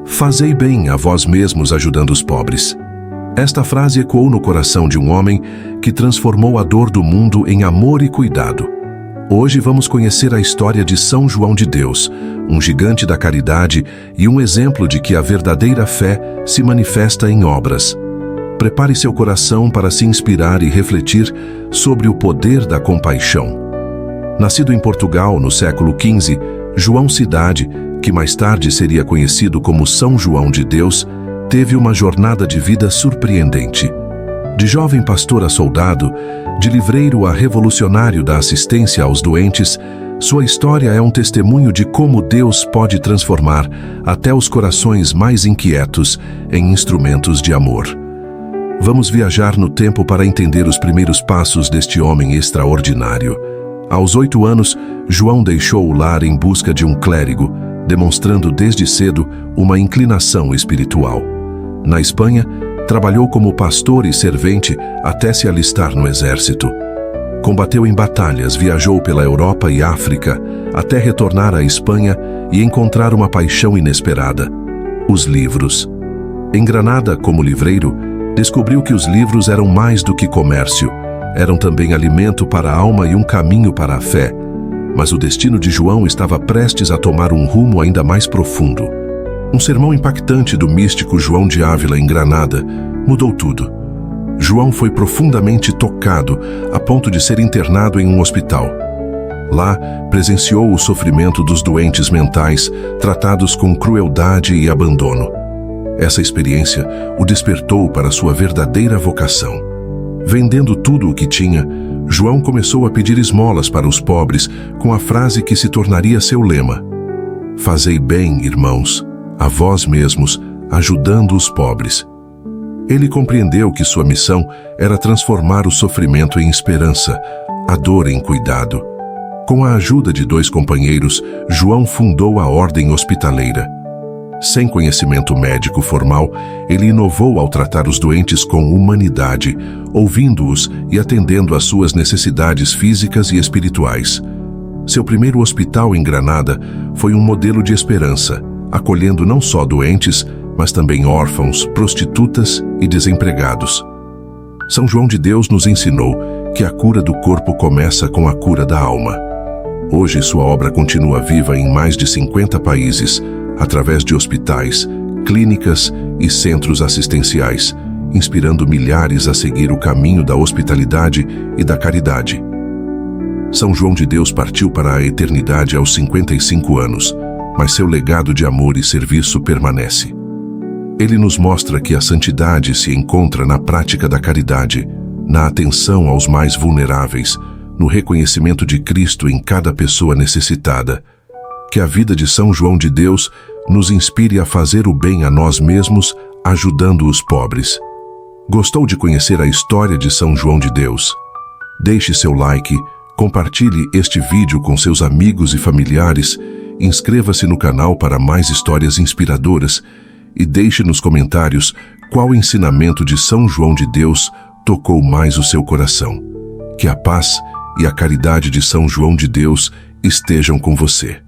Fazei bem a vós mesmos ajudando os pobres. Esta frase ecoou no coração de um homem que transformou a dor do mundo em amor e cuidado. Hoje vamos conhecer a história de São João de Deus, um gigante da caridade e um exemplo de que a verdadeira fé se manifesta em obras. Prepare seu coração para se inspirar e refletir sobre o poder da compaixão. Nascido em Portugal no século XV, João Cidade, que mais tarde seria conhecido como São João de Deus, teve uma jornada de vida surpreendente. De jovem pastor a soldado, de livreiro a revolucionário da assistência aos doentes, sua história é um testemunho de como Deus pode transformar até os corações mais inquietos em instrumentos de amor. Vamos viajar no tempo para entender os primeiros passos deste homem extraordinário. Aos 8 anos, João deixou o lar em busca de um clérigo, demonstrando desde cedo uma inclinação espiritual. Na Espanha, trabalhou como pastor e servente até se alistar no exército. Combateu em batalhas, viajou pela Europa e África, até retornar à Espanha e encontrar uma paixão inesperada: os livros. Em Granada, como livreiro, descobriu que os livros eram mais do que comércio, eram também alimento para a alma e um caminho para a fé. Mas o destino de João estava prestes a tomar um rumo ainda mais profundo. Um sermão impactante do místico João de Ávila em Granada mudou tudo. João foi profundamente tocado a ponto de ser internado em um hospital. Lá, presenciou o sofrimento dos doentes mentais, tratados com crueldade e abandono. Essa experiência o despertou para sua verdadeira vocação. Vendendo tudo o que tinha, João começou a pedir esmolas para os pobres com a frase que se tornaria seu lema: "Fazei bem, irmãos, a vós mesmos, ajudando os pobres." Ele compreendeu que sua missão era transformar o sofrimento em esperança, a dor em cuidado. Com a ajuda de 2 companheiros, João fundou a Ordem Hospitaleira. Sem conhecimento médico formal, ele inovou ao tratar os doentes com humanidade, ouvindo-os e atendendo às suas necessidades físicas e espirituais. Seu primeiro hospital em Granada foi um modelo de esperança, acolhendo não só doentes, mas também órfãos, prostitutas e desempregados. São João de Deus nos ensinou que a cura do corpo começa com a cura da alma. Hoje sua obra continua viva em mais de 50 países, através de hospitais, clínicas e centros assistenciais, inspirando milhares a seguir o caminho da hospitalidade e da caridade. São João de Deus partiu para a eternidade aos 55 anos, mas seu legado de amor e serviço permanece. Ele nos mostra que a santidade se encontra na prática da caridade, na atenção aos mais vulneráveis, no reconhecimento de Cristo em cada pessoa necessitada. Que a vida de São João de Deus nos inspire a fazer o bem a nós mesmos, ajudando os pobres. Gostou de conhecer a história de São João de Deus? Deixe seu like, compartilhe este vídeo com seus amigos e familiares, inscreva-se no canal para mais histórias inspiradoras e deixe nos comentários qual ensinamento de São João de Deus tocou mais o seu coração. Que a paz e a caridade de São João de Deus estejam com você.